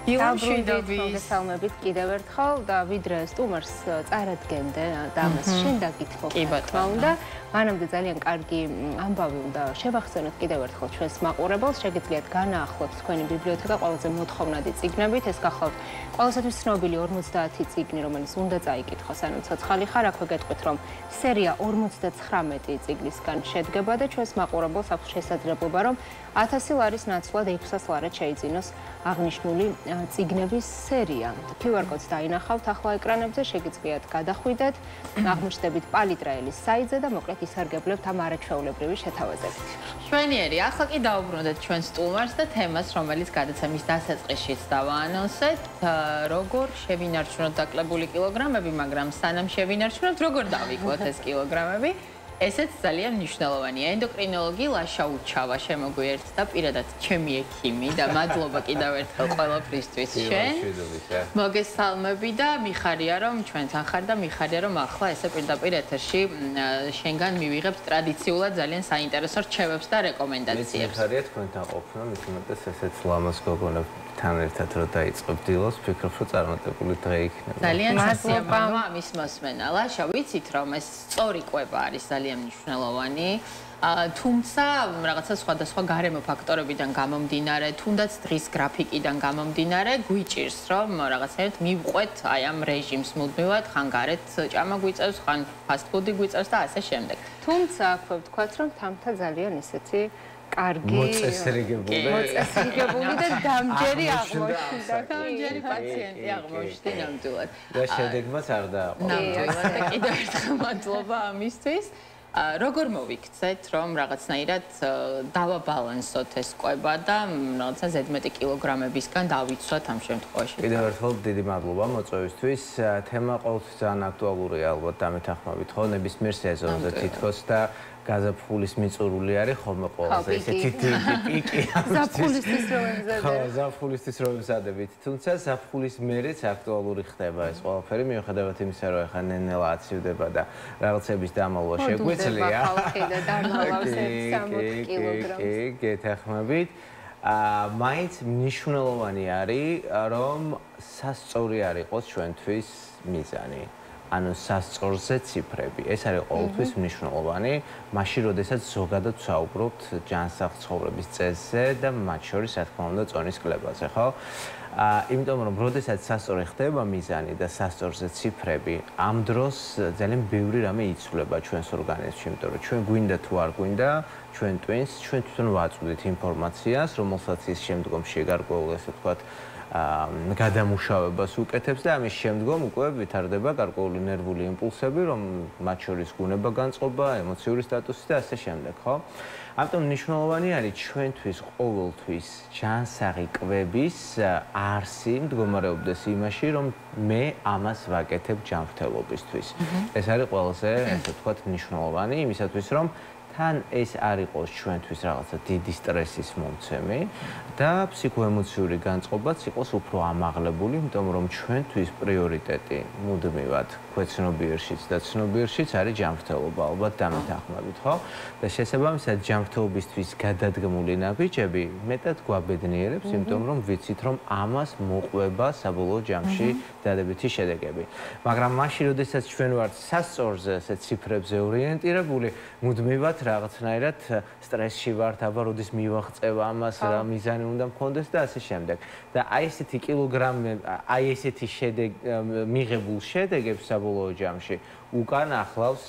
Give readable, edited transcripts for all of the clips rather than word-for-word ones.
მოგესალმებით კიდევ ერთხელ და ვიდრე სტუმარს წარადგენდე და ამას შენ დაგითხოვ. კი ბატონო. მანამდე ძალიან კარგი ამბავი უნდა შევახსენოთ კიდევ ერთხელ ჩვენს მაყურებელს. შეგიძლიათ განაახლოთ თქვენი ბიბლიოთეკა ყველაზე მოთხოვნადი წიგნებით. ეს გახლავთ ყველასათვის ცნობილი 50 წიგნი, რომელიც უნდა წაიკითხოს, ანუ ცოცხალი ხარ. აქვე გეტყვით, რომ სერია 59 წიგნისგან შედგება და ჩვენს მაყურებელს აქვს შესაძლებლობა, რომ 1000 ლარის ნაცვლად 600 ლარად შეიძინოს აღნიშნული წიგნების სერია. QR კოდს დაინახავთ ახლა ეკრანებზე, შეგიძლიათ გადახვიდეთ, აღმოჩნდებით პალიტრაელის საიტზე და მოკლედ ისარგებლებთ ამ არაჩვეულებრივი შეთავაზებით. შვენიერი, ახლა კი დაუბრუნდეთ ჩვენ სტუმარს და თემას, რომელიც გადაცემის დასაწყისშიც დავაანონსეთ, როგორ შევინარჩუნოთ დაკლებული კილოგრამები, მაგრამ სანამ შევინარჩუნოთ, როგორ დავიკლოთ ეს კილოგრამები. ესეც ძალიან მნიშვნელოვანია. ენდოკრინოლოგი ლაშა უჩავა შემოგვიერთდა პირადად ჩემი ექიმი და მადლობა კიდევ ერთხელ ყველაფრისთვის შენ. მოგესალმები და მიხარია რომ ჩვენთან ხარ და მიხარია რომ ახლა ესე პირდაპირ ეთერში შენგან მივიღებთ ტრადიციულად ძალიან საინტერესო რჩევებს და რეკომენდაციებს. მიხარია თქვენთან ყოფნა, მით უმეტეს ესეც ლამაზ გოგონებთან ერთად რო დაიწყებ დილოს, ვფიქრობ რომ წარმატებული დღე იქნება. ძალიან მადლობა ამის მოსმენა. ლაშა, ვიცით რომ ეს სწორი კვება არის ძალიან მნიშვნელოვანი, თუმცა რაღაცა სხვადასხვა გარემო ფაქტორებიდან გამომდინარე, თუნდაც დღის გრაფიკიდან გამომდინარე, გვიჭირს რომ რაღაცნაირად მივყვეთ აი ამ რეჟიმს მუდმივად, ხან გარეთ ჭამა გვიწევს, ხან ფასტფუდი გვიწევს და ასე შემდეგ. თუმცა აქვე ვთქვათ, რომ თამთა ძალიან ისეთი კარგი მოწესრიგებული და დამჯერი აღმოჩნდა. დამჯერი პაციენტი აღმოჩნდა ნამდვილად. და შედეგმაც არ დააყო. ნამდვილად და კიდევ ერთხელ მადლობა ამისთვის. როგორ მოვიქცეთ, რომ რაღაცნაირად დავაბალანსოთ ეს კვება და რაღაცა ზედმეტი კილოგრამებისგან დავიცვათ ამ შემთხვევაში. კიდევ ერთხელ დიდი მადლობა მოწვევისთვის. თემა ყოველთვის ძალიან აქტუალურია, ალბათ დამეთანხმებით, ხო, ნებისმიერ სეზონზე თითქოს და გაზაფხულის მიწურული არის ხოლმე ყველაზე ესეთი პიკი. ზაფხულისთვის რომ ემზადებით. ხო, ზაფხულისთვის რომ ემზადებით. თუმცა ზაფხულის მერეც აქტუალური ხდება ეს ყველაფერი, მიუხედავად იმისა, რომ ახლა ნენელა აცივდება და რაღაცების დამალვა შეგვიძლია. ხალხი და დამალავს 60 კილოგრამს. კი, გეთანხმებით. მაინც მნიშვნელოვანი არის, რომ სასწორი არ იყოს ჩვენთვის მიზანი. ანუ სასწორზე ციფრები. ეს არის ყოველთვის მნიშვნელოვანი, მაშინ როდესაც ზოგადად ვსაუბრობთ ჯანსაღ ცხოვრების წესზე და მათ შორის, რა თქმა უნდა, წონის კლებაზე, ხო? იმიტომ რომ როდესაც სასწორი ხდება მიზანი და სასწორზე ციფრები, ამ დროს ძალიან ბევრი რამე იცვლება ჩვენს ორგანიზმში, იმიტომ რომ ჩვენ გვინდა თუ არ გვინდა, ჩვენ ტვინს, ჩვენ თვითონ ვაწვდით ინფორმაციას, რომელსაც ის შემდგომში გარკვეულ, ესე ვთქვათ, გადამუშავებას უკეთებს და ამის შემდგომ უკვე ვითარდება გარკვეული ნერვული იმპულსები, რომ მათ შორის გუნება განწყობა, ემოციური სტატუსი და ასე შემდეგ, ხო? ამიტომ მნიშვნელოვანი არის ჩვენთვის ყოველთვის ჯანსაღი კვების არსი მდგომარეობდეს იმაში, რომ მე ამას ვაკეთებ ჯანმრთელობისთვის. ეს არის ყველაზე, ესე ვთქვათ, მნიშვნელოვანი იმისათვის, რომ თან ეს არ იყოს ჩვენთვის რაღაცა დიდი სტრესის მომცემი და ფსიქოემოციური განწყობაც იყოს უფრო ამაღლებული, იმიტომ რომ ჩვენთვის პრიორიტეტი მუდმივად ქვეცნობიერშიც და ცნობიერშიც არის ჯანმრთელობა, ალბათ დამეთანხმებით, ხო? და შესაბამისად ჯანმრთელობისთვის გადადგმული ნაბიჯები მეტად გვაბედნიერებს, იმიტომ რომ ვიცით, რომ ამას მოყვება საბოლოო ჯამში დადებითი შედეგები. მაგრამ მაშინ, როდესაც ჩვენ ვართ სასწორზე, ესე ციფრებზე ორიენტირებული, მუდმივად რაღაცნაირად სტრესში ვართ, აბა როდის მივაღწევ ამას, რა მიზანი უნდა მქონდეს და ასე შემდეგ. და აი ესეთი კილოგრამი, აი ესეთი მიღებულ შედეგებს საბოლოო ჯამში უკან ახლავს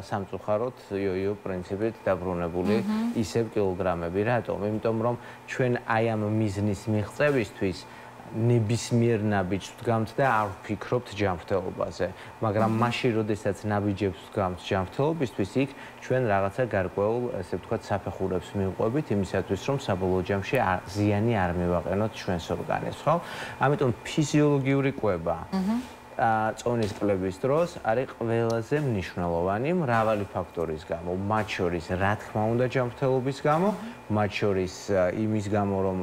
სამწუხაროდ იო-იო პრინციპით დაბრუნებული ისევ კილოგრამები. რატომ? იმიტომ რომ ჩვენ აი ამ მიზნის მიღწევისთვის ნებისმიერ ნაბიჯს ვდგამთ და არ ვფიქრობთ ჯანმრთელობაზე. მაგრამ მაშინ, როდესაც ნაბიჯებს ვდგამთ ჯანმრთელობისთვის, იქ ჩვენ რაღაცა გარკვეულ, ესე ვთქვათ, საფეხურებს მივყვებით იმისათვის, რომ საბოლოო ჯამში ზიანი არ მივაყენოთ ჩვენს ორგანიზმს, ხო? ამიტომ ფიზიოლოგიური კვება წონის კვლევის დროს არის ყველაზე მნიშვნელოვანი მრავალი ფაქტორის გამო, მათ შორის რა თქმა უნდა ჯანმრთელობის გამო, მათ შორის იმის გამო, რომ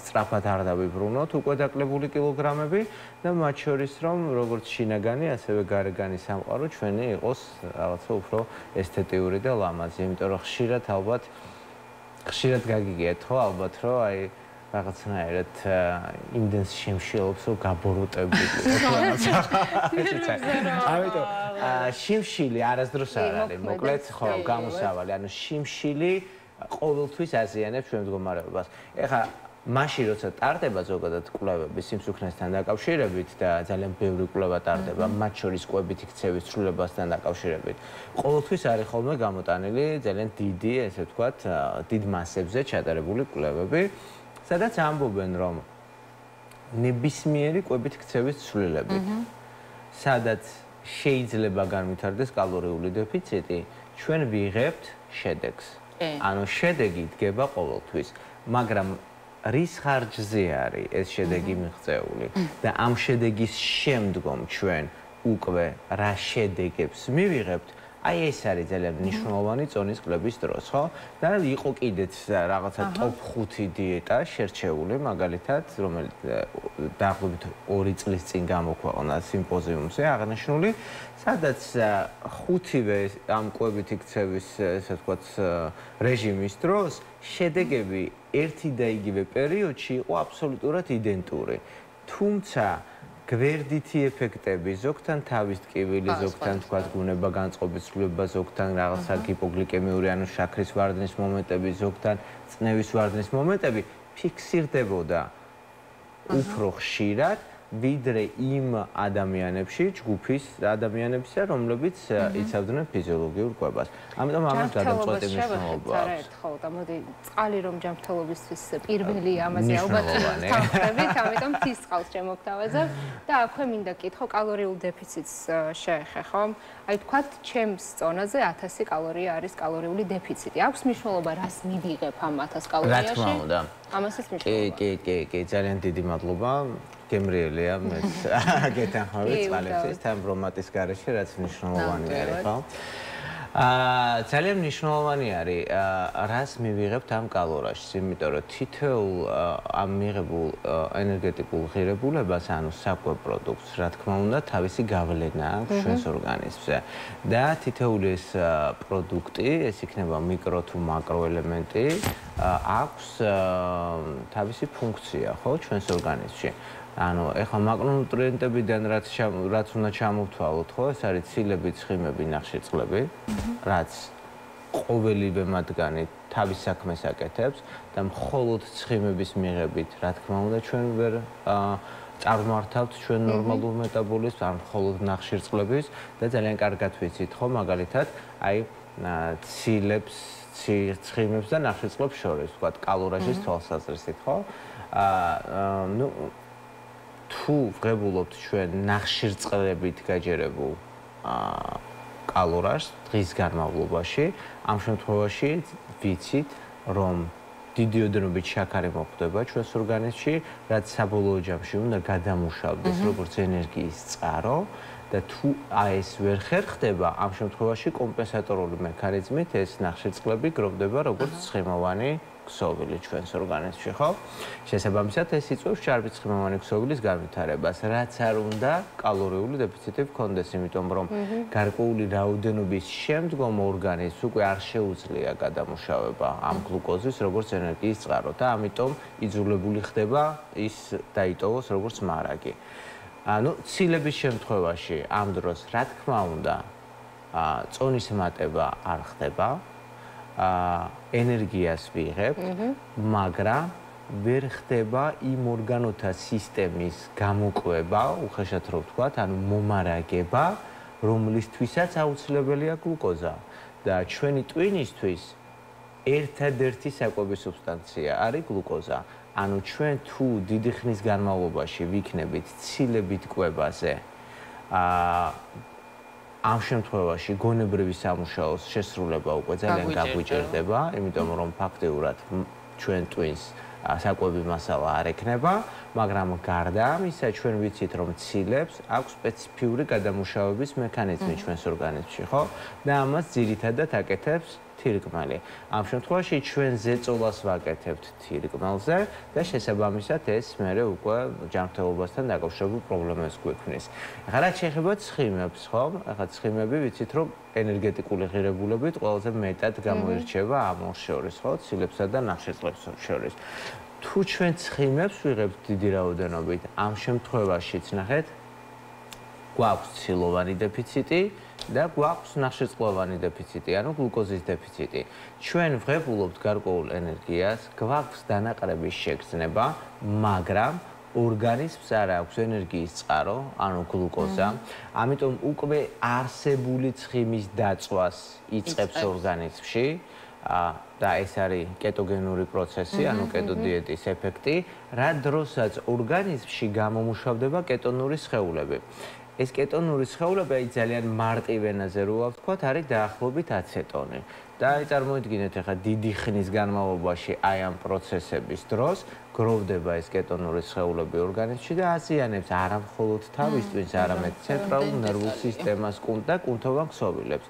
სწრაფად არ დავიბრუნოთ უკვე დაკლებული კილოგრამები და მათ შორის რომ როგორც შინაგანი, ასევე გარეგანი სამყარო ჩვენი იყოს რაღაცა უფრო ესთეტიური და ლამაზი, იმიტომ რომ ხშირად გაგიგიათ ხო ალბათ რომ აი რაღაცნაირად იმდენს შემშილობს, რომ გაბოროტებული. ამიტომ შიმშილი არასდროს არ არის, მოკლედ ხო, გამოსავალი. ანუ შიმშილი ყოველთვის აზიანებს ჩვენ მდგომარეობას. ეხლა მაშინ როცა ტარდება ზოგადად კვლევები სიმსუქნესთან დაკავშირებით და ძალიან ბევრი კვლევა ტარდება, მათ შორის კვებითი ქცევის ცვლილებასთან დაკავშირებით, ყოველთვის არის ხოლმე გამოტანილი ძალიან დიდი, ესე ვთქვათ, დიდ მასებზე ჩატარებული კვლევები, სადაც ამბობენ, რომ ნებისმიერი კვებითი ქცევის ცვლილებით, სადაც შეიძლება განვითარდეს კალორიული დეფიციტი, ჩვენ ვიღებთ შედეგს. ანუ შედეგი დგება ყოველთვის, მაგრამ რის ხარჯზე არის ეს შედეგი მიღწეული და ამ შედეგის შემდგომ ჩვენ უკვე რა შედეგებს მივიღებთ, აი ეს არის ძალიან მნიშვნელოვანი წონის კვლევის დროს, ხო? და იყო კიდეც რაღაცა ტოპ 5 დიეტა შერჩეული, მაგალითად, რომელიც დაახლოებით 2 წლის წინ გამოქვეყნა სიმპოზიუმზე აღნიშნული, სადაც 5-ვე ამ კვებითი ქცევის, ესე ვთქვათ, რეჟიმის დროს შედეგები ერთი და იგივე პერიოდში იყო აბსოლუტურად იდენტური. თუმცა გვერდითი ეფექტები, ზოგთან თავის ტკივილი, ზოგთან თქვათ გუნება განწყობის ცვლილება, ზოგთან რაღაცა ჰიპოგლიკემიური, ანუ შაქრის ვარდნის მომენტები, ზოგთან წნევის ვარდნის მომენტები ფიქსირდებოდა უფრო ხშირად, ვიდრე იმ ადამიანებში, ჯგუფის ადამიანებისა, რომლებიც იცავდნენ ფიზიოლოგიურ კვებას. ამიტომ ამას გადამწყვეტი მნიშვნელობა აქვს. ხო, და მოდი წყალი რომ ჯანმრთელობისთვის პირველია, ამაზე ალბათ ვთანხმდებით, ამიტომ თის წყალს შემოგთავაზებ და აქვე მინდა კითხო კალორიულ დეფიციტს შეეხე, ხო? აი თქვათ, ჩემს წონაზე 1000 კალორია არის კალორიული დეფიციტი. აქვს მნიშვნელობა, რას მივიღებ ამ 1000 კალორიაში? რა თქმა უნდა. ამასაც მნიშვნელობა. კი, ძალიან დიდი მადლობა. გემრიელია მეც გეთანხმებით წყალების თან ბრომატის გარეშე, რაც მნიშვნელოვანი არის, ხო? ძალიან მნიშვნელოვანი არის, რას მივიღებთ ამ კალორიაში, იმიტომ რომ თითოეულ ამ მიღებულ ენერგეტიკულ ღირებულებას, ანუ საკვებ პროდუქტს, რა თქმა უნდა, თავისი გავლენა აქვს ჩვენს ორგანიზმზე. და თითოეული ეს პროდუქტი, ეს იქნება μικრო თუ მაკრო ელემენტი, აქვს თავისი ფუნქცია, ხო, ჩვენს ორგანიზმში. ანუ ეხლა მაკრონუტრიენტებიდან რაც უნდა ჩამოვთვალოთ, ხო, ეს არის ცილები, ცხიმები, ნახშირწყლები, რაც ყოველივე მათგანი თავის საქმეს აკეთებს და მხოლოდ ცხიმების მიღებით, რა თქმა უნდა, ჩვენ ვერ წარმართავთ ჩვენ ნორმალურ მეტაბოლიზმს, ან მხოლოდ ნახშირწყლების და ძალიან კარგად ვიცით, ხო, მაგალითად, აი ცილებს, ცხიმებს და ნახშირწყლებს შორის, ვთქვათ, კალორაჟის თვალსაზრისით, ხო? ნუ თუ ვღებულობთ ჩვენ ნახშირწყლებით გაჯერებულ კალორაჟს დღის განმავლობაში, ამ შემთხვევაში ვიცით, რომ დიდი ოდენობით შაქარი მოხვდება ჩვენს ორგანიზმში, რაც საბოლოო ჯამში უნდა გადამუშავდეს როგორც ენერგიის წყარო და თუ ეს ვერ ხერხდება, ამ შემთხვევაში კომპენსატორული მექანიზმით ეს ნახშირწყლები გროვდება როგორც ცხიმოვანი ქსოვილი ჩვენს ორგანიზმში, ხო? შესაბამისად, ეს იწვევს ჭარბი ცხიმოვანი ქსოვილის განვითარებას, რაც არ უნდა კალორიული დეფიციტი გქონდეს, იმიტომ რომ გარკვეული რაოდენობის შემდგომ ორგანიზმს უკვე არ შეუძლია გადამუშავება ამ გლუკოზის როგორც ენერგიის წყარო და ამიტომ იძულებული ხდება ის დაიტოვოს როგორც მარაგი. ანუ ცილების შემთხვევაში ამ დროს, რა თქმა უნდა, წონის მატება არ ხდება. ენერგიას ვიღებთ, მაგრამ ვერ ხდება იმ ორგანოთა სისტემის გამოკვება, უხეშად რო ვთქვათ, ანუ მომარაგება, რომლისთვისაც აუცილებელია გლუკოზა. და ჩვენი ტვინისთვის ერთადერთი საკვები სუბსტანცია არის გლუკოზა. ანუ ჩვენ თუ დიდი ხნის განმავლობაში ვიქნებით ცილებით კვებაზე, ამ შემთხვევაში გონებრივი სამუშაოს შესრულება უკვე ძალიან გაგვიჭირდება, იმიტომ რომ ფაქტიურად ჩვენ ტვინს საკვები მასალა არ ექნება, მაგრამ გარდა ამისა ჩვენ ვიცით რომ ცილებს აქვს სპეციფიური გადამუშავების მექანიზმი ჩვენს ორგანიზმში, ხო? და ამას ძირითადად აკეთებს თირკმელი. ამ შემთხვევაში ჩვენ ზეწოლას ვაკეთებთ თირკმელზე და შესაბამისად ეს მერე უკვე ჯანმრთელობასთან დაკავშირებულ პრობლემებს გვექმნის. ახლა რაც შეეხება ცხიმებს, ხო? ახლა ცხიმები ვიცით რომ ენერგეტიკული ღირებულებით ყველაზე მეტად გამოირჩევა ამ ორ შორის, ხო? ცილებსა და ნახშირწყლებს შორის. თუ ჩვენ ცხიმებს ვიღებთ დიდი რაოდენობით, ამ შემთხვევაშიც ნახეთ, გვაქვს ცილოვანი დეფიციტი და გვაქვს ნახშირწყლოვანი დეფიციტი, ანუ გლუკოზის დეფიციტი. ჩვენ ვღებულობთ გარკვეულ ენერგიას, გვაქვს დანაყრების შეგრძნება, მაგრამ ორგანიზმს არ აქვს ენერგიის წყარო, ანუ გლუკოზა, ამიტომ უკვე არსებული ცხიმის დაწვას იწყებს ორგანიზმში და ეს არის კეტოგენური პროცესი, ანუ კეტოდიეტის ეფექტი, რა დროსაც ორგანიზმში გამომუშავდება კეტონური სხეულები. ეს კეტონური სხეულები ძალიან მარტივ ენაზე რო ვთქვათ, არის დაახლოებით აცეტონი. და წარმოიდგინეთ, ახლა დიდი ხნის განმავლობაში აი ამ პროცესების დროს გროვდება ეს კეტონური სხეულები ორგანიზმში და აზიანებს არა მხოლოდ თავისთვის, არამედ ცენტრალურ ნერვულ სისტემას და კუნთოვან ქსოვილებს.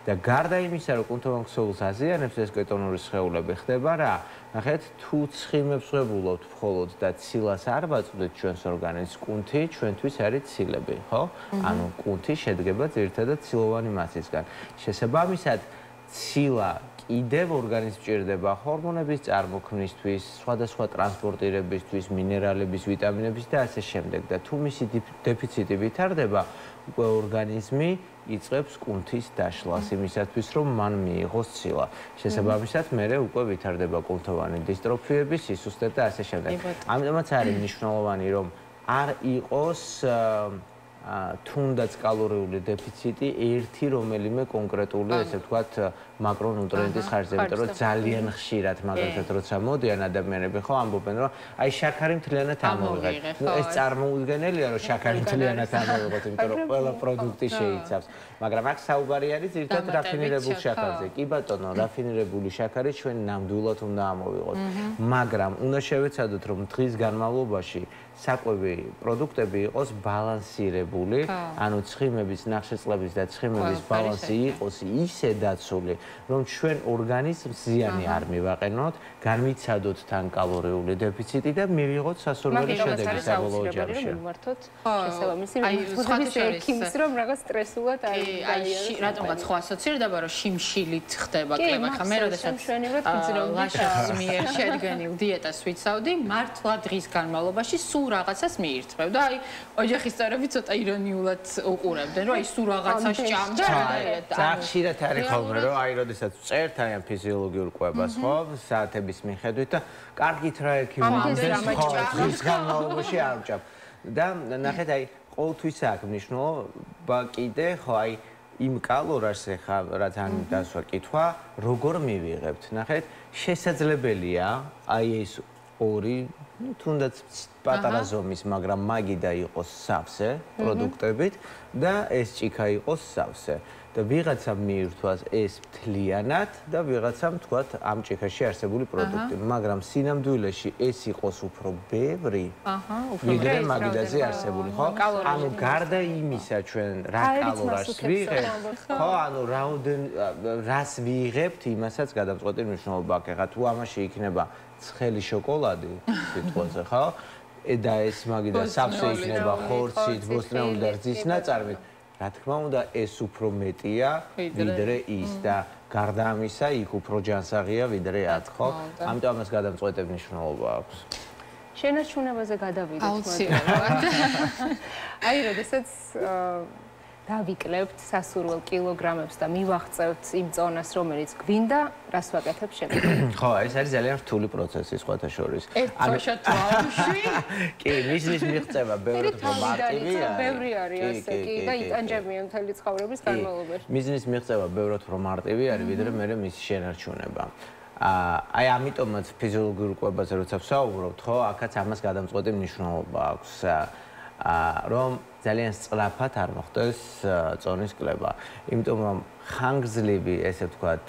და გარდა იმისა, რომ კუნთოვან ქსოვილს აზიანებს ეს კეტონური სხეულები, ხდება რა? ნახეთ, თუ ცხიმებს ვღებულობთ მხოლოდ და ცილას არ ვაწვდით ჩვენს ორგანიზმს, კუნთი ჩვენთვის არის ცილები, ხო? ანუ კუნთი შედგება ძირითადად ცილოვანი მასისგან. შესაბამისად, ცილა კიდევ ორგანიზმს ჭირდება ჰორმონების წარმოქმნისთვის, სხვადასხვა ტრანსპორტირებისთვის, მინერალების, ვიტამინების და ასე შემდეგ. და თუ მისი დეფიციტი ვითარდება, უკვე ორგანიზმი იწყებს კუნთის დაშლას იმისათვის, რომ მან მიიღოს ცილა. შესაბამისად, მერე უკვე ვითარდება კუნთოვანი დისტროფიები, სისუსტე და ასე შემდეგ. ამიტომაც არის მნიშვნელოვანი, რომ არ იყოს თუნდაც კალორიული დეფიციტი ერთი რომელიმე კონკრეტული, ესე ვთქვათ, მაკრონუტრიენტის ხარჯზე, იმიტომ რომ ძალიან ხშირად მაგალითად როცა მოდიან ადამიანები, ხო, ამბობენ, რომ აი შაქარი მთლიანად ამოვიღეთ. ნუ ეს წარმოუდგენელია, რომ შაქარი მთლიანად ამოვიღოთ, იმიტომ რომ ყველა პროდუქტი შეიცავს. მაგრამ აქ საუბარი არის ძირითადად რაფინირებულ შაქარზე. კი ბატონო, რაფინირებული შაქარი ჩვენ ნამდვილად უნდა ამოვიღოთ. მაგრამ უნდა შევეცადოთ, რომ დღის განმავლობაში საკვები პროდუქტები იყოს ბალანსირებული, ანუ ცხიმების, ნახშირწყლების და ცხიმების ბალანსი იყოს ისე დაცული, რომ ჩვენ ორგანიზმს ზიანი არ მივაყენოთ, განვიცადოთ თან კალორიული დეფიციტი და მივიღოთ სასურველი შედეგი საბოლოო ჯამში. ექიმს რომ რაღაც სტრესულად არ აი რატომღაც ხო ასოცირდება, რომ შიმშილით ხდება კლება, ხა მე როდესაც ლაშას მიერ შედგენილ დიეტას ვიცავდი, მართლა დღის განმავლობაში სულ რაღაცას მიირთმევ და აი ოჯახის წევრები ცოტა ირონიულად უყურებდნენ, რომ აი სულ რაღაცას ჭამდა და ხშირად არის ხოლმე, რომ აი როდესაც წერთ აი ამ ფიზიოლოგიურ კვებას, ხო, საათების მიხედვით და კარგით რა ექიმს ხო, დღის განმავლობაში არ ვჭამ. და ნახეთ აი ყოველთვის აქვს მნიშვნელობა კიდე, ხო, აი იმ კალორიას ეხა რაც ან დასვა კითხვა, როგორ მივიღებთ. ნახეთ, შესაძლებელია აი ეს ორი თუნდაც პატარა ზომის, მაგრამ მაგიდა იყოს სავსე პროდუქტებით და ეს ჭიქა იყოს სავსე. და ვიღაცამ მიირთვას ეს მთლიანად და ვიღაცამ თქვათ ამ ჭიქაში არსებული პროდუქტი, მაგრამ სინამდვილეში ეს იყოს უფრო ბევრი, ვიდრე მაგიდაზე არსებული, ხო? ანუ გარდა იმისა ჩვენ რა კალორიას ვიღებთ, ხო, ანუ რას ვიღებთ, იმასაც გადამწყვეტი მნიშვნელობა აქვს. ეხლა თუ ამაში იქნება ცხელი შოკოლადი, სიტყვაზე, ხო? და ეს მაგიდა სავსე იქნება ხორცით, ბოსტნეული და რძის ნაწარმით. რა თქმა უნდა, ეს უფრო მეტია, ვიდრე ის და გარდა ამისა, იქ უფრო ჯანსაღია, ვიდრე აქ, ხო? ამიტომ ამას გადამწყვეტი მნიშვნელობა აქვს. შენარჩუნებაზე გადავიდეთ. აუცილებლად. აი, როდესაც დავიკლებთ სასურველ კილოგრამებს და მივაღწევთ იმ წონას, რომელიც გვინდა, რას ვაკეთებ შემდეგ? ხო, ეს არის ძალიან რთული პროცესი სხვათა შორის. ერთშოშა თვალში. კი, მიზნის მიღწევა ბევრად მარტივი არის. ბევრი არის ასე კი და იტანჯებიან მთელი ცხოვრების განმავლობაში. მიზნის მიღწევა ბევრად მარტივი არის, ვიდრე მე მისი შენარჩუნება. აი ამიტომაც ფიზიოლოგიურ კვებაზე როცა ვსაუბრობთ, ხო, აქაც ამას გადამწყვეტი მნიშვნელობა აქვს. რომ ძალიან სწრაფად არ მოხდეს წონის კლება. იმიტომ რომ ხანგრძლივი, ესე ვთქვათ,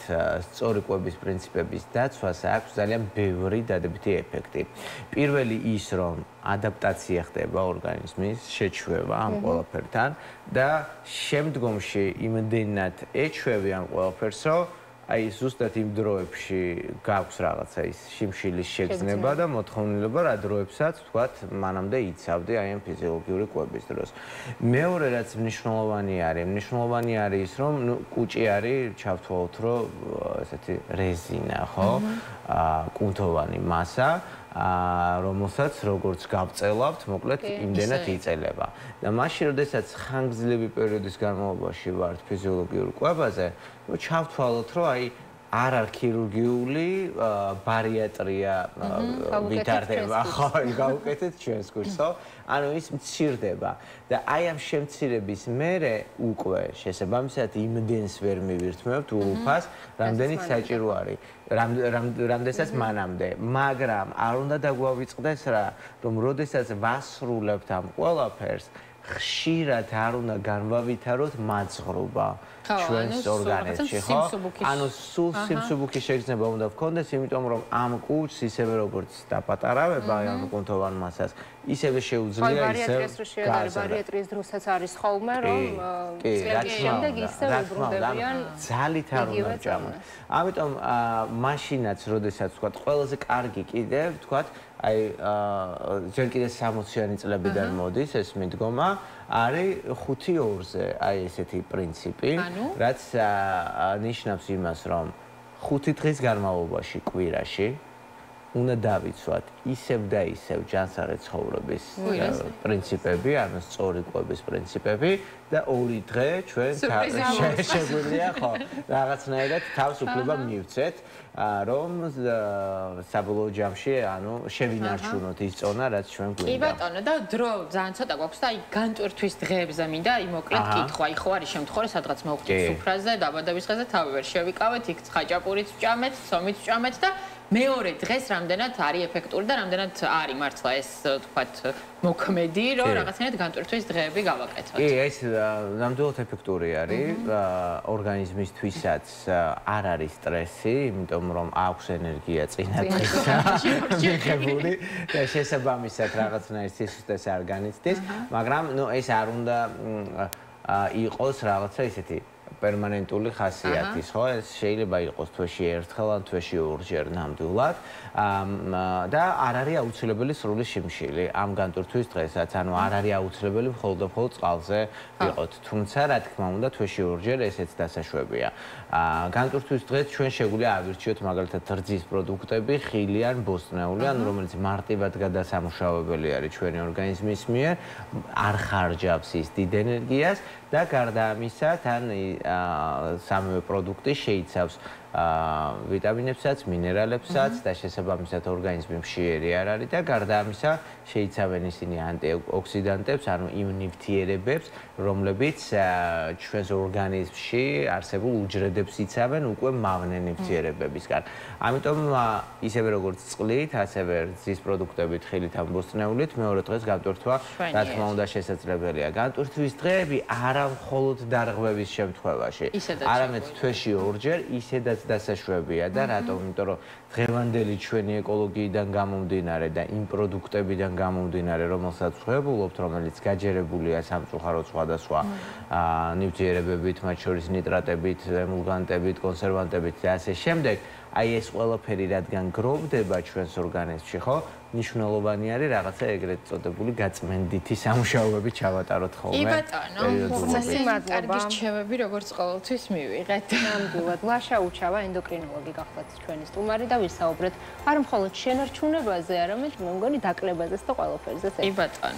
სწორი კვების პრინციპების დაცვას აქვს ძალიან ბევრი დადებითი ეფექტი. პირველი ის, რომ ადაპტაცია ხდება ორგანიზმის, შეჩვევა ამ ყველაფერთან და შემდგომში იმდენად ეჩვევი ამ ყველაფერს, რომ აი ზუსტად იმ დროებში გაქვს რაღაცა ის შიმშილის შეგრძნება და მოთხოვნილება რა დროებსაც თქვათ მანამდე იცავდი აი ამ ფიზიოლოგიური კვების დროს. მეორე რაც მნიშვნელოვანი არის ის რომ ნუ კუჭი არის ჩავთვალოთ რომ ესეთი რეზინა ხო კუნთოვანი მასა რომელსაც როგორც გავწელავთ, მოკლედ იმდენად იწელება. და მაშინ, როდესაც ხანგრძლივი პერიოდის განმავლობაში ვართ ფიზიოლოგიურ კვებაზე, ჩავთვალოთ, რომ აი არ ქირურგიული ბარიატრია ვითარდება, ხო, გავუკეთეთ ჩვენს კურსს, ანუ ის მცირდება და აი ამ შემცირების მერე უკვე შესაბამისად იმდენს ვერ მივირთმევთ ულუფას, რამდენიც საჭირო არის, რამდენსაც მანამდე, მაგრამ არ უნდა დაგვავიწყდეს რა, რომ როდესაც ვასრულებთ ამ ყველაფერს, ხშირად არ უნდა განვავითაროთ მაძღრობა ჩვენს ორგანიზმში, ხო? ანუ სულ სიმსუბუქი შეგრძნება უნდა ვქონდეს, იმიტომ რომ ამ კურსს ისევე როგორც დაპატარავება ამ კუნთოვან მასას, ისევე შეუძლია ბარიატრიის დროსაც არის ხოლმე, რომ წლების შემდეგ ისევ უბრუნდებიან ძალით არ უნდა ვჭამოთ. ამიტომ მაშინაც, როდესაც ვთქვათ, ყველაზე კარგი კიდევ, ვთქვათ, აი ჯერ კიდე 60-იანი წლებიდან მოდის ეს მიდგომა, არის 5-2-ზე, აი ესეთი პრინციპი, რაც ნიშნავს იმას, რომ 5 დღის განმავლობაში კვირაში უნდა დავიცვათ ისევ და ისევ ჯანსაღი ცხოვრების პრინციპები, ანუ სწორი კვების პრინციპები და 2 დღე ჩვენ შეგვიძლია ხო რაღაცნაირად თავს უფლება მივცეთ, რომ საბოლოო ჯამში ანუ შევინარჩუნოთ ის წონა, რაც ჩვენ გვინდა. კი ბატონო, და დრო ძალიან ცოტა გვაქვს და აი განტვირთვის დღეებზე მინდა აი მოკლედ კითხვა, აი ხო არის შემთხვევა, სადღაც მოვხდით სუფრაზე, დაბადების დღეზე თავი ვერ შევიკავეთ, იქ ხაჭაპურიც ვჭამეთ, ცომიც ვჭამეთ და მეორე დღეს რამდენად არის ეფექტური და რამდენად არის მართლა ეს თქვათ მოქმედი, რომ რაღაცნაირად განტვირთვის დღეები გავაკეთოთ. კი, ეს ნამდვილად ეფექტური არის ორგანიზმისთვისაც არ არის სტრესი, იმიტომ რომ აქვს ენერგია წინა დღისა მიღებული და შესაბამისად რაღაცნაირ სისუსტეს არ განიცდის, მაგრამ ნუ ეს არ უნდა იყოს რაღაცა ისეთი პერმანენტული ხასიათის, ხო? ეს შეიძლება იყოს თვეში ერთხელ ან თვეში 2-ჯერ ნამდვილად და არ არის აუცილებელი სრული შიმშილი ამ განტვირთვის დღესაც, ანუ არ არის აუცილებელი მხოლოდ და მხოლოდ წყალზე ვიყოთ, თუმცა რა თქმა უნდა თვეში 2-ჯერ ესეც დასაშვებია. განტვირთვის დღეს ჩვენ შეგვიძლია ავირჩიოთ მაგალითად რძის პროდუქტები, ხილი ან ბოსტნეული, ანუ რომელიც მარტივად გადასამუშავებელი არის ჩვენი ორგანიზმის მიერ, არ ხარჯავს ის დიდ ენერგიას და გარდა ამისა თან სამივე პროდუქტი შეიცავს ვიტამინებსაც, მინერალებსაც და შესაბამისად ორგანიზმი მშიერი არ არის და გარდა ამისა შეიცავენ ისინი ანტიოქსიდანტებს, ანუ იმ ნივთიერებებს, რომლებიც ჩვენს ორგანიზმში არსებულ უჯრედებს იცავენ უკვე მავნე ნივთიერებებისგან. ამიტომ ისევე როგორც წყლით, ასევე რძის პროდუქტებით, ხილით ან ბოსტნეულით მეორე დღეს განტვირთვა რა თქმა უნდა შესაძლებელია. განტვირთვის დღეები არა მხოლოდ დარღვევის შემთხვევაში, არამედ თვეში 2-ჯერ ისედაც დასაშვებია და რატომ? იმიტომ რომ დღევანდელი ჩვენი ეკოლოგიიდან გამომდინარე და იმ პროდუქტებიდან გამომდინარე, რომელსაც ვღებულობთ, რომელიც გაჯერებულია სამწუხაროდ სხვადასხვა ნივთიერებებით, მათ შორის ნიტრატებით, ემულგანტებით, კონსერვანტებით და ასე შემდეგ, აი ეს ყველაფერი რადგან გროვდება ჩვენს ორგანიზმში, ხო? ნიშნულოვანი არის რაღაცა ეგრეთ წოდებული გაწმენდითი სამუშაოები ჩავატაროთ ხოლმე. კი ბატონო, კარგი რჩევები როგორც ყოველთვის მივიღეთ. ნამდვილად, ლაშა უჩავა ენდოკრინოლოგი გახლავთ ჩვენი სტუმარი და ვისაუბრეთ არ მხოლოდ შენარჩუნებაზე, არამედ მე მგონი დაკლებაზეც და ყველაფერზეც. კი ბატონო.